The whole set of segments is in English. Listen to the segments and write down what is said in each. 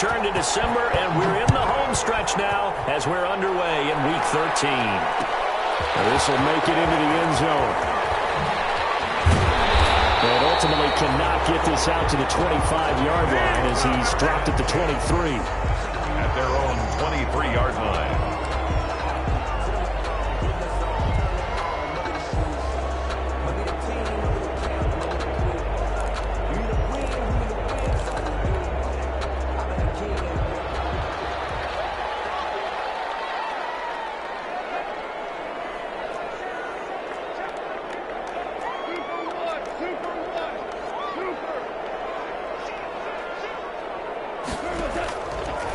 turned to December, and we're in the home stretch now as we're underway in Week 13. This will make it into the end zone. But ultimately cannot get this out to the 25-yard line as he's dropped at the 23. At their own 23-yard line.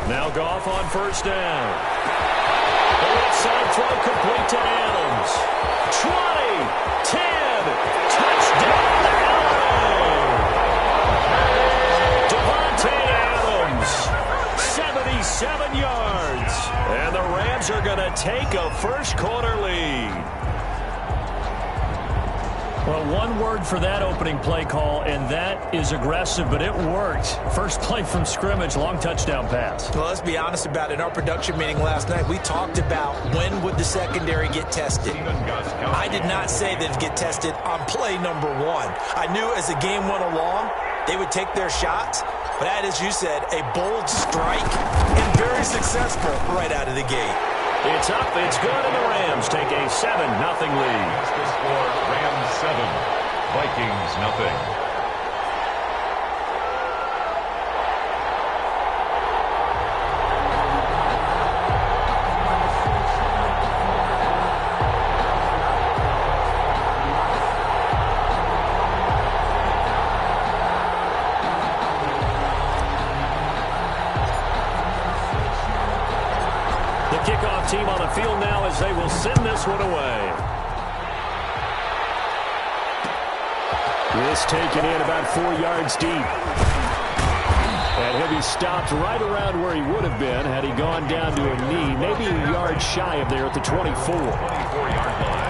Now Goff on first down. The left side throw complete to Adams. 20, 10, touchdown Allen. Devontae Adams, 77 yards. And the Rams are going to take a first quarter lead. Well, one word for that opening play call, and that is aggressive, but it worked. First play from scrimmage, long touchdown pass. Well, let's be honest about it. In our production meeting last night, we talked about when would the secondary get tested. I did not say that it'd get tested on play number one. I knew as the game went along, they would take their shots, but that, as you said, a bold strike and very successful right out of the gate. It's up, it's good, and the Rams take a 7-0 lead. That's the score, Rams 7, Vikings nothing. Kickoff team on the field now as they will send this one away. This taken in about 4 yards deep. And he'll be stopped right around where he would have been had he gone down to a knee, maybe a yard shy of there at the 24. 24-yard line.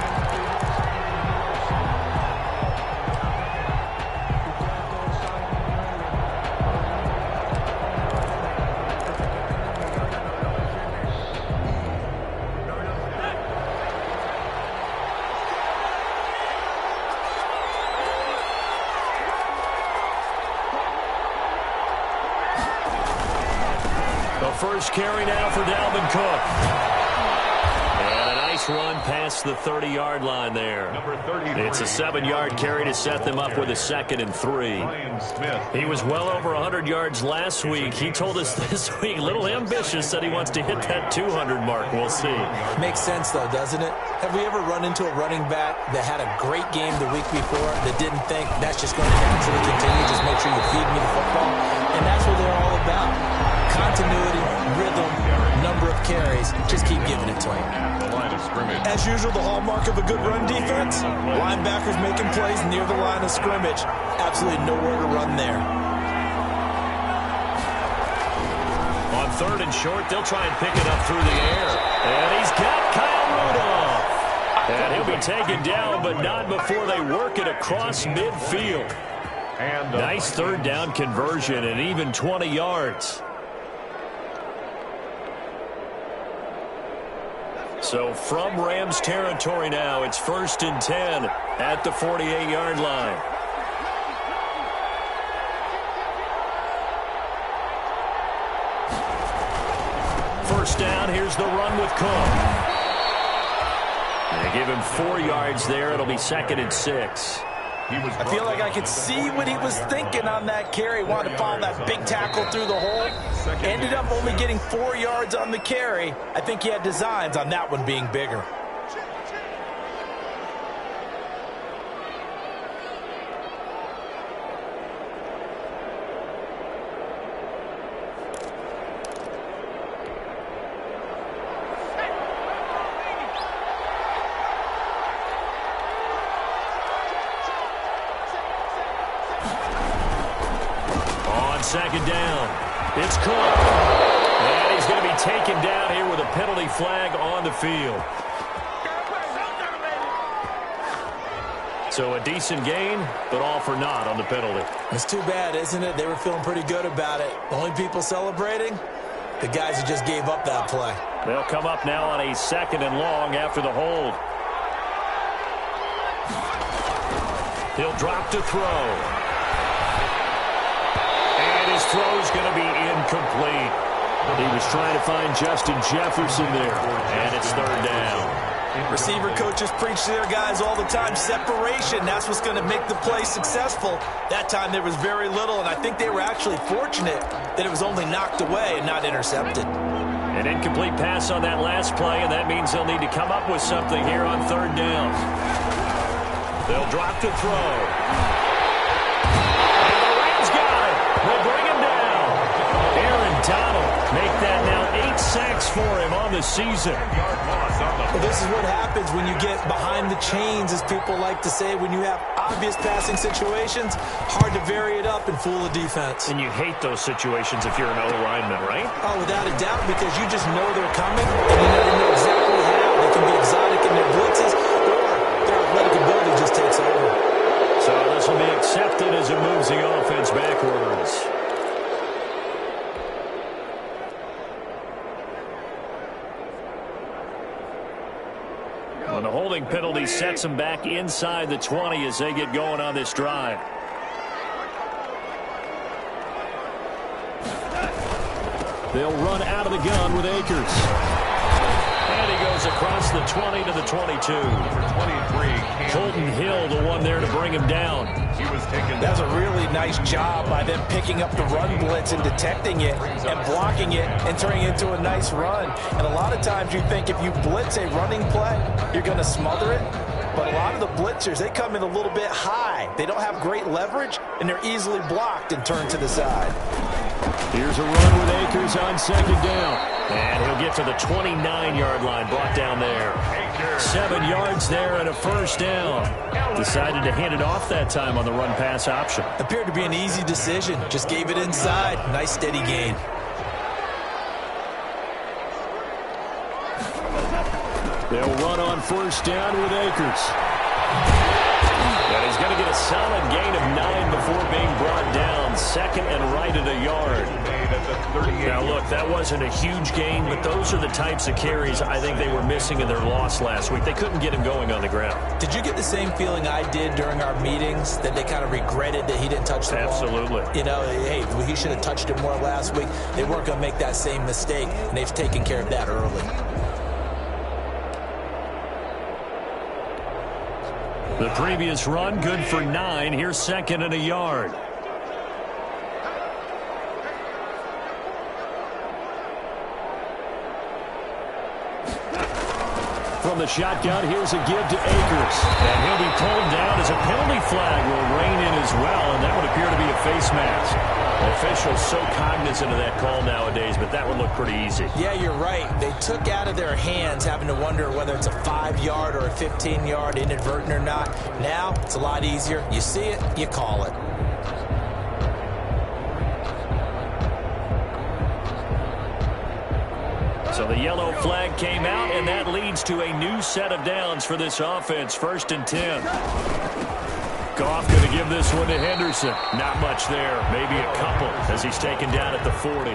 First carry now for Dalvin Cook. And a nice run past the 30-yard line there. It's a 7-yard carry to set them up with a 2nd and 3. He was well over 100 yards last week. He told us this week, a little ambitious, said he wants to hit that 200 mark. We'll see. Makes sense, though, doesn't it? Have we ever run into a running back that had a great game the week before that didn't think that's just going to naturally continue? Just make sure you feed me the football. And that's what they're all about. Continuity, rhythm, number of carries. Just keep giving it to him. As usual, the hallmark of a good run defense, linebackers making plays near the line of scrimmage. Absolutely nowhere to run there. On 3rd and short, they'll try and pick it up through the air. And he's got Kyle Rudolph. And he'll be taken down, but not before they work it across midfield. Nice 3rd down conversion and even 20 yards. So from Rams territory now, it's 1st and 10 at the 48-yard line. First down, here's the run with Cook. They give him 4 yards there. It'll be 2nd and 6. I feel like I could see what he was thinking on that carry. Wanted to follow that big tackle through the hole. Ended up only getting 4 yards on the carry. I think he had designs on that one being bigger. Second down. It's Cook. And he's going to be taken down here with a penalty flag on the field. So a decent gain, but all for naught on the penalty. It's too bad, isn't it? They were feeling pretty good about it. The only people celebrating, the guys who just gave up that play. They'll come up now on a 2nd and long after the hold. He'll drop to throw. And his throw's going to be incomplete. He was trying to find Justin Jefferson there. And it's 3rd down. Receiver coaches preach to their guys all the time. Separation, that's what's going to make the play successful. That time there was very little, and I think they were actually fortunate that it was only knocked away and not intercepted. An incomplete pass on that last play, and that means they'll need to come up with something here on 3rd down. They'll drop to throw. And the Rams got it. They'll bring him down. Aaron Donald make that now 8 sacks for him on the season. Well, this is what happens when you get behind the chains, as people like to say. When you have obvious passing situations, hard to vary it up and fool the defense. And you hate those situations if you're an O-lineman, right? Oh, without a doubt, because you just know they're coming, and you never know exactly how. They can be exotic in their blitzes, or their athletic ability just takes over. So this will be accepted as it moves the offense backwards. And the holding penalty sets them back inside the 20 as they get going on this drive. They'll run out of the gun with Akers. And he goes across the 20 to the 22. 23. Colton Hill, the one there to bring him down. He was taken. That was a really nice job by them picking up the run blitz and detecting it and blocking it and turning it into a nice run. And a lot of times you think if you blitz a running play, you're going to smother it. But a lot of the blitzers, they come in a little bit high. They don't have great leverage, and they're easily blocked and turned to the side. Here's a run with Akers on 2nd down. And he'll get to the 29-yard line, brought down there. 7 yards there and a 1st down. Decided to hand it off that time on the run-pass option. Appeared to be an easy decision. Just gave it inside. Nice steady gain. They'll run on 1st down with Akers. And he's going to get a solid gain of 9 before being brought down. 2nd and right at a yard. Now, look, that wasn't a huge gain, but those are the types of carries I think they were missing in their loss last week. They couldn't get him going on the ground. Did you get the same feeling I did during our meetings, that they kind of regretted that he didn't touch the ball? Absolutely. You know, hey, he should have touched it more last week. They weren't going to make that same mistake, and they've taken care of that early. The previous run, good for 9. Here's 2nd and a yard. From the shotgun, here's a give to Akers. And he'll be pulled down as a penalty flag will rein in as well, and that would appear to be a face mask. Officials so cognizant of that call nowadays, but that would look pretty easy. Yeah, you're right. They took out of their hands having to wonder whether it's a 5-yard or a 15-yard, inadvertent or not. Now, it's a lot easier. You see it, you call it. So the yellow flag came out, and that leads to a new set of downs for this offense. 1st and 10. Goff going to give this one to Henderson. Not much there. Maybe a couple as he's taken down at the 40.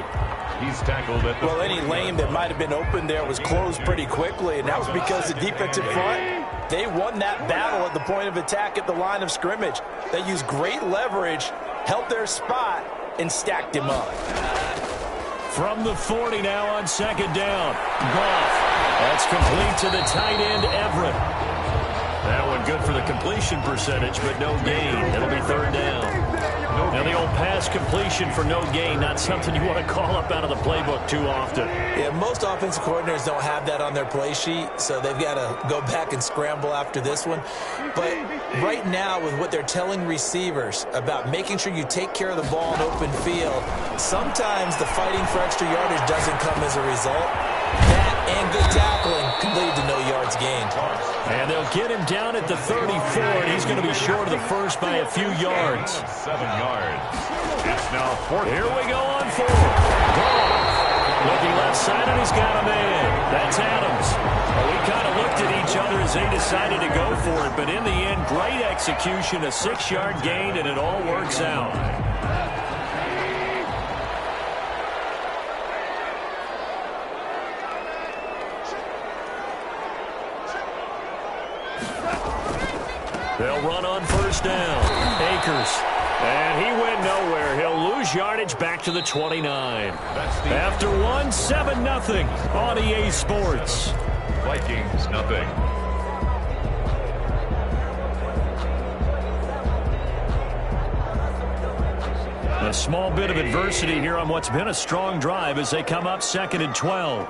He's tackled at the Well, any lane that might have been open there was closed pretty quickly, and that was because the defensive front, they won that battle at the point of attack at the line of scrimmage. They used great leverage, held their spot, and stacked him up. From the 40 now on 2nd down. Goff. That's complete to the tight end, Everett. That one good for the completion percentage, but no gain. It'll be 3rd down. Now the old pass completion for no gain, not something you want to call up out of the playbook too often. Yeah, most offensive coordinators don't have that on their play sheet, so they've got to go back and scramble after this one. But right now, with what they're telling receivers about making sure you take care of the ball in open field, sometimes the fighting for extra yardage doesn't come as a result. That and good tackling can lead to no yards gained. And they'll get him down at the 34, and he's going to be short of the first by a few yards. 7 yards. It's now 4th. Here we go on 4. Goff. Looking left side, and he's got a man. That's Adams. Well, we kind of looked at each other as they decided to go for it, but in the end, great execution, a 6-yard gain, and it all works out. They'll run on first down. Akers. And he went nowhere. He'll lose yardage back to the 29. After 7-0 on EA Sports. Vikings, nothing. A small bit of adversity here on what's been a strong drive as they come up 2nd and 12.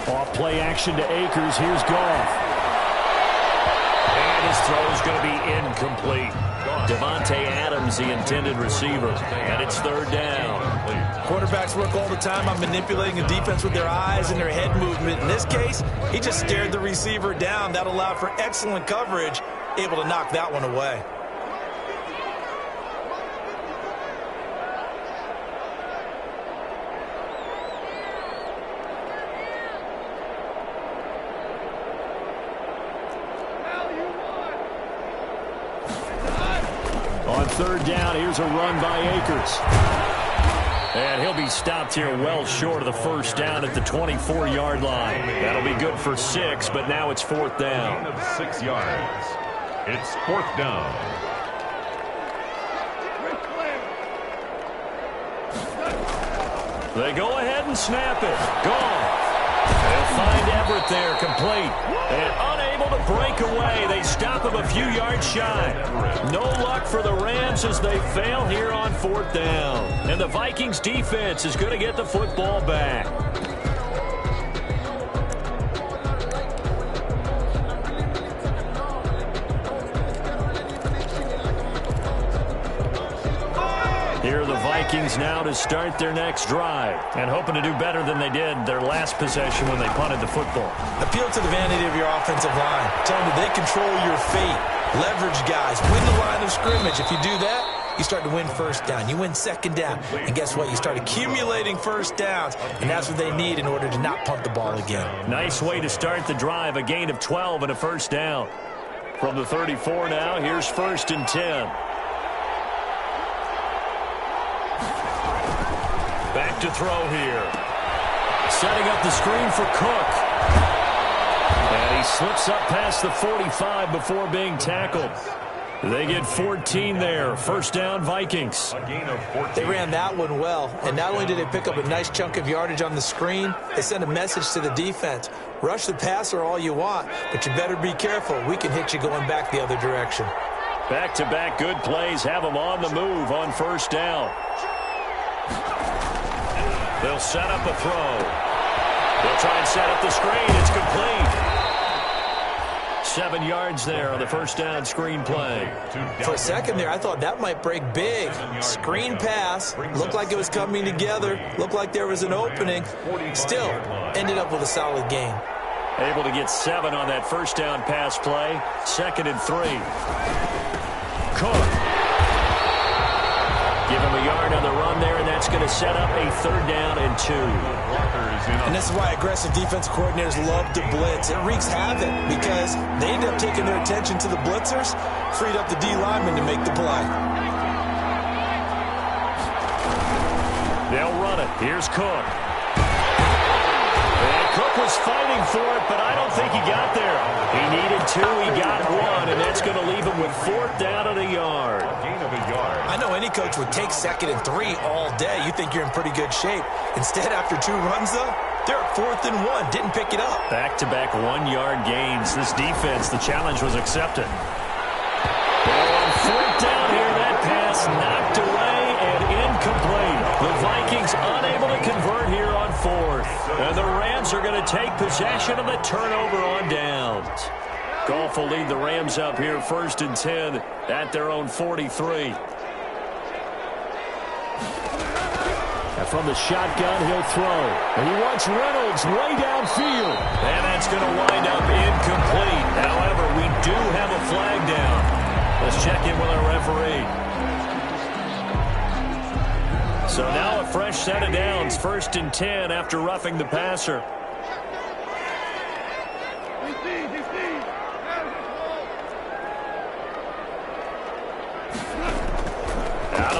Off play action to Akers. Here's Goff. And his throw is going to be incomplete. Devontae Adams, the intended receiver. And it's 3rd down. Quarterbacks work all the time on manipulating a defense with their eyes and their head movement. In this case, he just stared the receiver down. That allowed for excellent coverage, able to knock that one away. On 3rd down, here's a run by Akers. And he'll be stopped here well short of the 1st down at the 24-yard line. That'll be good for 6, but now it's 4th down. Gain of 6 yards. It's 4th down. They go ahead and snap it. Gone. They'll find Everett there, complete. And unable to break away. They stop him a few yards shy. No luck for the Rams as they fail here on 4th down. And the Vikings defense is going to get the football back. Here are the Vikings now to start their next drive. And hoping to do better than they did their last possession when they punted the football. Appeal to the vanity of your offensive line. Tell them that they control your fate. Leverage guys. Win the line of scrimmage. If you do that, you start to win 1st down. You win 2nd down. And guess what? You start accumulating 1st downs. And that's what they need in order to not punt the ball again. Nice way to start the drive. A gain of 12 and a 1st down. From the 34 now, here's 1st and 10. Back to throw here. Setting up the screen for Cook. And he slips up past the 45 before being tackled. They get 14 there. 1st down, Vikings. A gain of 14. They ran that one well. And not only did they pick up a nice chunk of yardage on the screen, they sent a message to the defense. Rush the passer all you want, but you better be careful. We can hit you going back the other direction. Back-to-back good plays have them on the move on 1st down. They'll set up a throw. They'll try and set up the screen. It's complete. 7 yards there on the 1st down screen play. For a second there, I thought that might break big. Screen pass. Looked like it was coming together. Looked like there was an opening. Still, ended up with a solid gain. Able to get 7 on that 1st down pass play. 2nd and 3. Cook. Give him a yard on the run there, and that's going to set up a 3rd down and 2. And this is why aggressive defense coordinators love to blitz. It wreaks havoc because they end up taking their attention to the blitzers, freed up the D lineman to make the play. They'll run it. Here's Cook. And Cook was fighting for it, but I don't think he got there. He needed 2. He got 1, and that's going to leave him with 4th down and a yard. Gain of a yard. I know any coach would take 2nd and 3 all day. You think you're in pretty good shape. Instead, after 2 runs, though, they're at 4th and 1. Didn't pick it up. Back-to-back 1-yard gains. This defense, the challenge was accepted. On 4th down here, that pass knocked away and incomplete. The Vikings unable to convert here on 4th. And the Rams are going to take possession of the turnover on downs. Goff will lead the Rams up here 1st and 10 at their own 43. And from the shotgun, he'll throw. And he wants Reynolds way downfield. And that's going to wind up incomplete. However, we do have a flag down. Let's check in with our referee. So now a fresh set of downs, 1st and 10 after roughing the passer.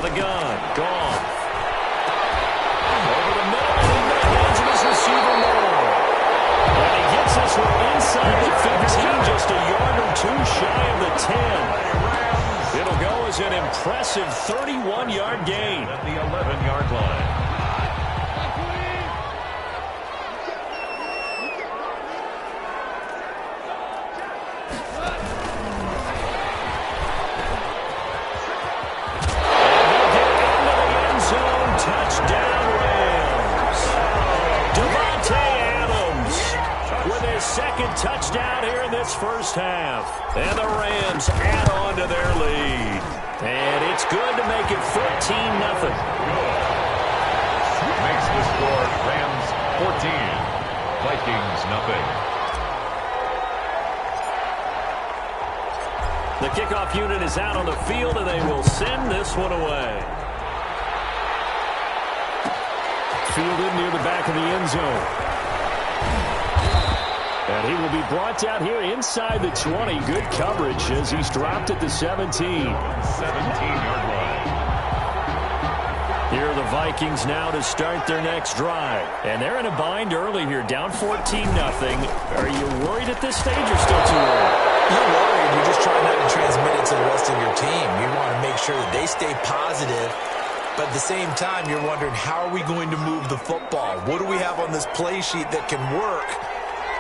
the gun. Gone. Over the middle and into the hands of his receiver Moore. And he gets this one inside the 15, just a yard or two shy of the 10. It'll go as an impressive 31-yard gain. At the 11-yard line. Second touchdown here in this first half. And the Rams add on to their lead. And it's good to make it 14-0. Makes the score Rams 14, Vikings nothing. The kickoff unit is out on the field, and they will send this one away. Fielded near the back of the end zone. And he will be brought down here inside the 20. Good coverage as he's dropped at the 17. 17-yard line. Here are the Vikings now to start their next drive. And they're in a bind early here, down 14-0. Are you worried at this stage or still too early? You're worried. You're just trying not to transmit it to the rest of your team. You want to make sure that they stay positive. But at the same time, you're wondering, how are we going to move the football? What do we have on this play sheet that can work?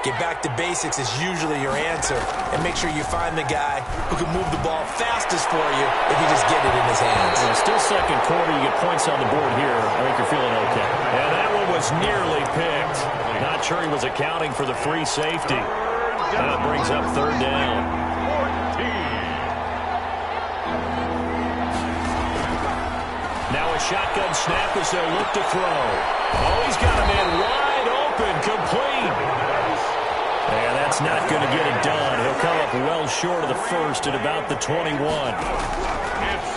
Get back to basics is usually your answer. And make sure you find the guy who can move the ball fastest for you if you just get it in his hands. Well, still second quarter. You get points on the board here. I think you're feeling okay. And that one was nearly picked. Not sure he was accounting for the free safety. That brings up third down. Now a shotgun snap as they look to throw. Oh, he's got a man wide open, complete. And that's not going to get it done. He'll come up well short of the first at about the 21.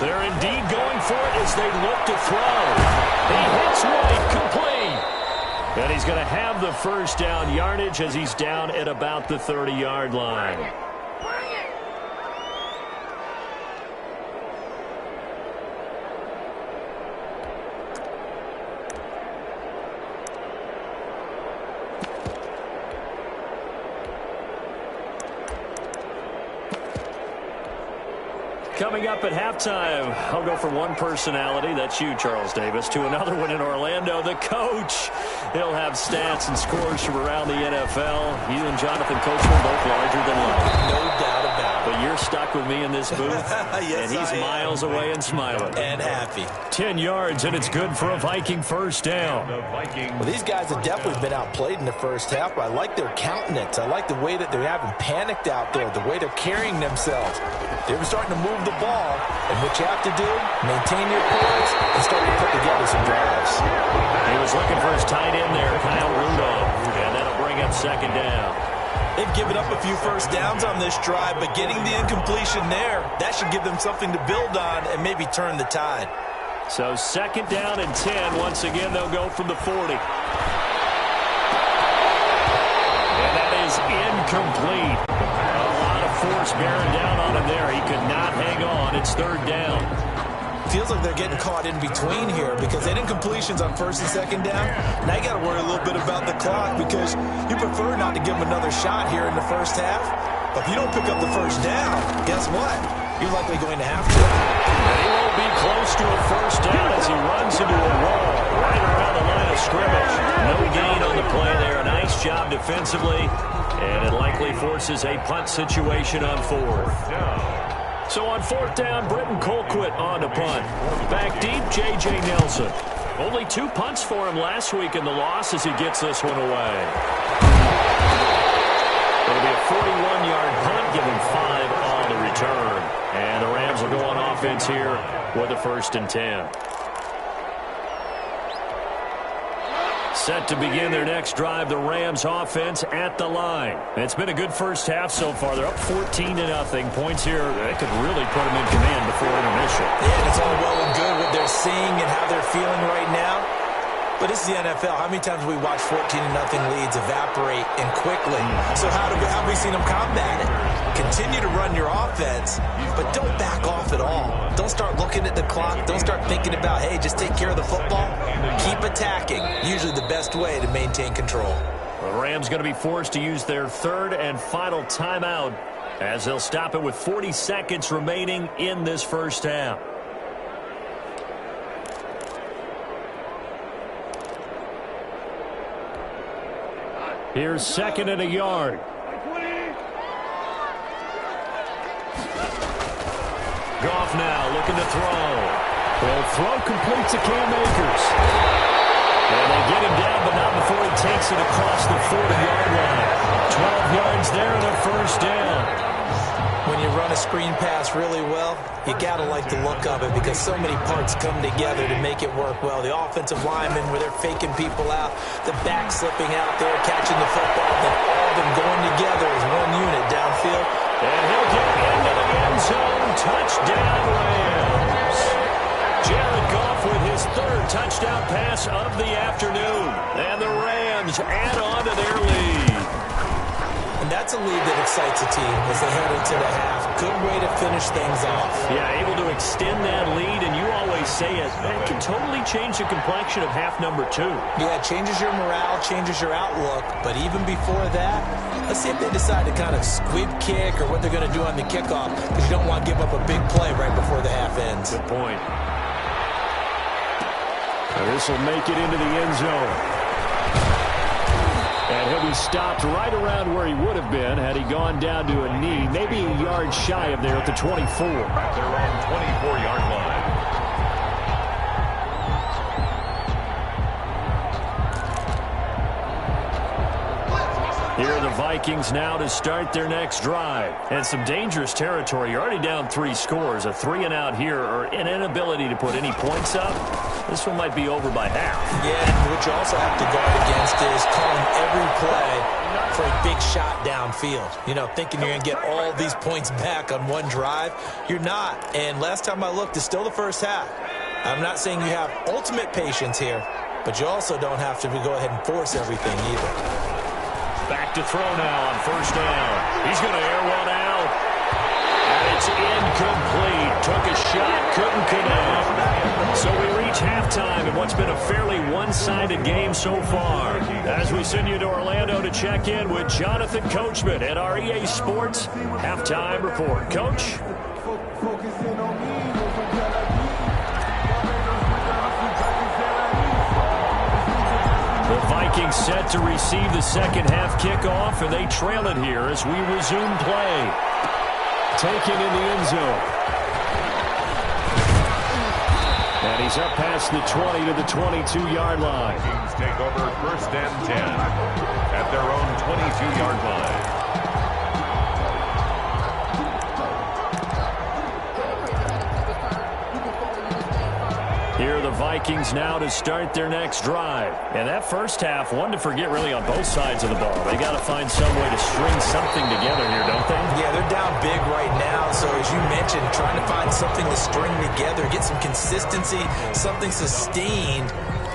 They're indeed going for it as they look to throw. He hits White, complete. And he's going to have the first down yardage as he's down at about the 30-yard line. Coming up at halftime, I'll go from one personality, that's you, Charles Davis, to another one in Orlando, the coach. He'll have stats and scores from around the NFL. You and Jonathan Coachman both larger than life. No doubt about it. But you're stuck with me in this booth, yes, and he's miles away and smiling. And happy. 10 yards, and it's good for a Viking first down. Well, these guys have definitely been outplayed in the first half, but I like their countenance. I like the way that they're having panicked out there, the way they're carrying themselves. They're starting to move the ball, and what you have to do, maintain your poise and start to put together some drives. He was looking for his tight end there, Kyle Rudolph, and that'll bring up second down. They've given up a few first downs on this drive, but getting the incompletion there, that should give them something to build on and maybe turn the tide. So second down and 10. Once again, they'll go from the 40. And that is incomplete. A lot of force bearing down on him there. He could not hang on. It's third down. Feels like they're getting caught in between here because they had incompletions on first and second down. Now you got to worry a little bit about the clock because you prefer not to give them another shot here in the first half. But if you don't pick up the first down, guess what? You're likely going to have to. And he won't be close to a first down as he runs into a wall right around the line of scrimmage. No gain on the play there. Nice job defensively. And it likely forces a punt situation on fourth. So on fourth down, Britton Colquitt on to punt. Back deep, J.J. Nelson. Only 2 punts for him last week in the loss as he gets this one away. It'll be a 41-yard punt, give him 5 on the return. And the Rams will go on offense here with a 1st and 10. Set to begin their next drive, the Rams offense at the line. It's been a good first half so far. They're up 14-0. Points here, they could really put them in command before intermission. Yeah, and it's all well and good what they're seeing and how they're feeling right now. But it's the NFL. How many times we watch 14-0 leads evaporate and quickly? So how have we seen them combat it? Continue to run your offense, but don't back off at all. Don't start looking at the clock. Don't start thinking about, hey, just take care of the football. Keep attacking. Usually the best way to maintain control. The Rams going to be forced to use their third and final timeout as they'll stop it with 40 seconds remaining in this first half. Here's second and a yard. Goff now looking to throw. Well, throw complete to Cam Akers. And they get him down, but not before he takes it across the 40-yard line. 12 yards there and a first down. When you run a screen pass really well, you got to like the look of it because so many parts come together to make it work well. The offensive linemen, where they're faking people out, the back slipping out there, catching the football, then all of them going together as one unit downfield. And he'll get into the end zone. Touchdown, Rams. Jared Goff with his third touchdown pass of the afternoon. And the Rams add on to their lead. And that's a lead that excites a team as they head into the half. Good way to finish things off. Yeah, able to extend that lead, and you always say it, that can totally change the complexion of half number 2. Yeah, it changes your morale, changes your outlook. But even before that, let's see if they decide to kind of squib kick or what they're going to do on the kickoff, because you don't want to give up a big play right before the half ends. Good point. This will make it into the end zone. And he'll be stopped right around where he would have been had he gone down to a knee, maybe a yard shy of there at the 24. At their own 24-yard line. Here are the Vikings now to start their next drive. And some dangerous territory. You're already down 3 scores. A 3-and-out here or an inability to put any points up. This one might be over by half. Yeah, and what you also have to guard against is calling every play for a big shot downfield. You know, thinking you're going to get all these points back on one drive. You're not. And last time I looked, it's still the first half. I'm not saying you have ultimate patience here, but you also don't have to go ahead and force everything either. Back to throw now on first down. He's going to air one out. And it's incomplete. Took a shot, couldn't connect. So we reach halftime in what's been a fairly one-sided game so far. As we send you to Orlando to check in with Jonathan Coachman at our EA Sports Halftime Report. Coach? The Vikings set to receive the second half kickoff, and they trail it here as we resume play. Taken in the end zone. And he's up past the 20 to the 22-yard line. Vikings take over first and 10 at their own 22-yard line. Here are the Vikings now to start their next drive. And that first half, one to forget really on both sides of the ball. They got to find some way to string something together here, don't they? Yeah, they're down big right now. So as you mentioned, trying to find something to string together, get some consistency, something sustained,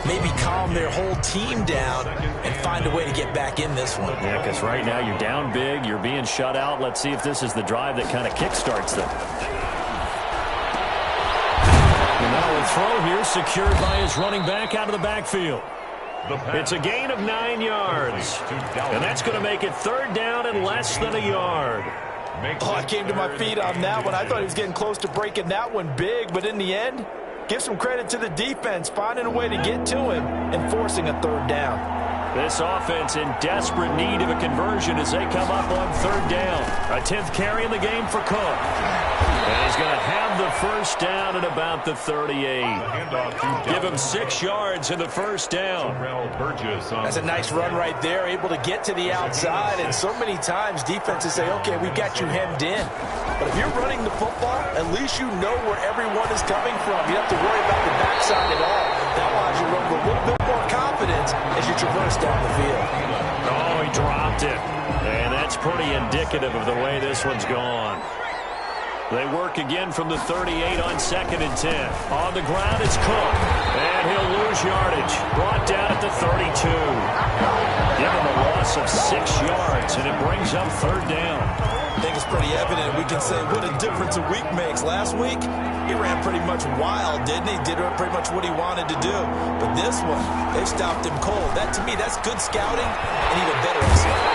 maybe calm their whole team down and find a way to get back in this one. Yeah, because right now you're down big, you're being shut out. Let's see if this is the drive that kind of kickstarts them. Now a throw here secured by his running back out of the backfield. It's a gain of 9 yards. And that's going to make it third down and less than a yard. Oh, I came to my feet on that one. I thought he was getting close to breaking that one big, but in the end, give some credit to the defense, finding a way to get to him and forcing a third down. This offense in desperate need of a conversion as they come up on third down. A 10th carry in the game for Cook. And he's going to have the first down at about the 38. Give him 6 yards in the first down. That's a nice run right there, able to get to the outside. And so many times defenses say, okay, we got you hemmed in. But if you're running the football, at least you know where everyone is coming from. You don't have to worry about the backside at all. That allows you to run with a little bit more confidence as you traverse down the field. Oh, he dropped it. And that's pretty indicative of the way this one's gone. They work again from the 38 on 2nd and 10. On the ground, it's Cook. And he'll lose yardage. Brought down at the 32. Give him a loss of 6 yards, and it brings up third down. I think it's pretty evident. We can say what a difference a week makes. Last week, he ran pretty much wild, didn't he? Did pretty much what he wanted to do. But this one, they stopped him cold. That, to me, that's good scouting and even better execution.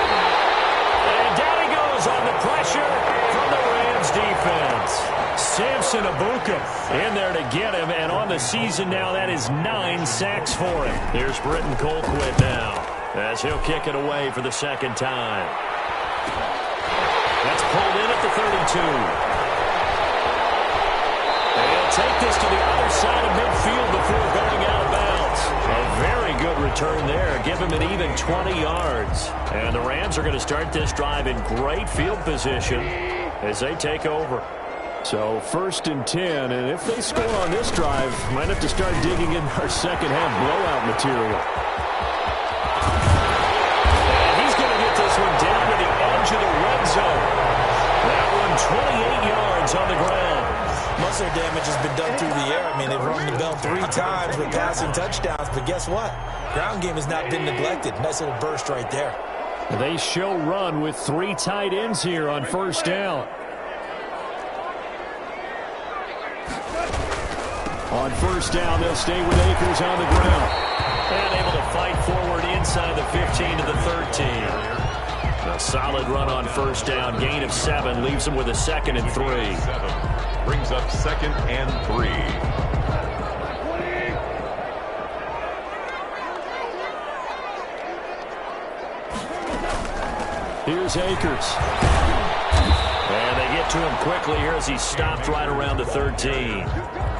And down he goes on the pressure from the Rams defense. Samson Abuka in there to get him, and on the season now, that is 9 sacks for him. Here's Britton Colquitt now, as he'll kick it away for the second time. That's pulled in at the 32. And he'll take this to the other side of midfield before going out of bounds. A very good return there. Give him an even 20 yards. And the Rams are going to start this drive in great field position as they take over. So 1st and 10, and if they score on this drive, might have to start digging in our second half blowout material. And he's going to get this one down to the edge of the red zone. That one 28 yards on the ground. Muscle damage has been done through the air. I mean, they've rung the bell 3 times with passing touchdowns, but guess what? Ground game has not been neglected. Nice little burst right there. They show run with 3 tight ends here on 1st down. On 1st down, they'll stay with Akers on the ground. And able to fight forward inside the 15 to the 13. A solid run on 1st down. Gain of 7 leaves them with a 2nd and 3. 7 brings up 2nd and 3. Here's Akers. And they get to him quickly here as he stopped right around the 13.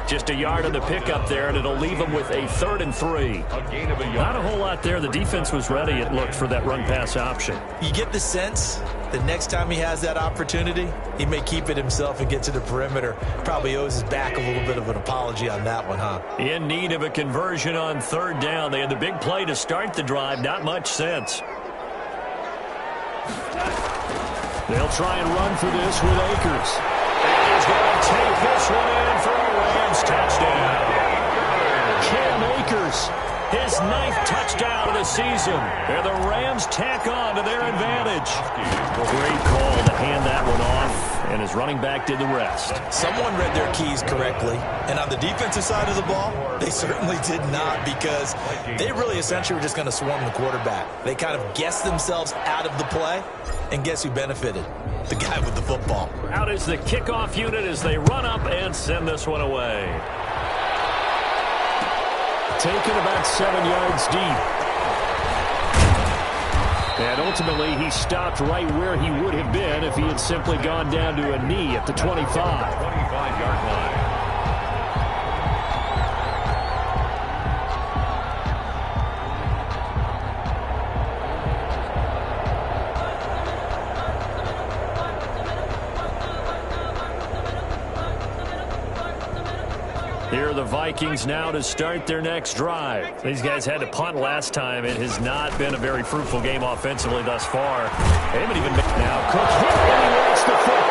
Just a yard on the pickup there, and it'll leave him with a 3rd and 3. A gain of a yard. Not a whole lot there. The defense was ready, it looked, for that run-pass option. You get the sense that next time he has that opportunity, he may keep it himself and get to the perimeter. Probably owes his back a little bit of an apology on that one, huh? In need of a conversion on 3rd down. They had the big play to start the drive. Not much sense. They'll try and run for this with Akers. And he's going to take this one in for a Rams touchdown. Cam Akers. His 9th touchdown of the season. And the Rams tack on to their advantage. Great call to hand that one off. And his running back did the rest. Someone read their keys correctly. And on the defensive side of the ball, they certainly did not, because they really essentially were just going to swarm the quarterback. They kind of guessed themselves out of the play. And guess who benefited? The guy with the football. Out is the kickoff unit as they run up and send this one away. Taken about 7 yards deep. And ultimately, he stopped right where he would have been if he had simply gone down to a knee at the 25. 25-yard line. Here are the Vikings now to start their next drive. These guys had to punt last time. It has not been a very fruitful game offensively thus far. They haven't even made... Now Cook hit and he lost the football.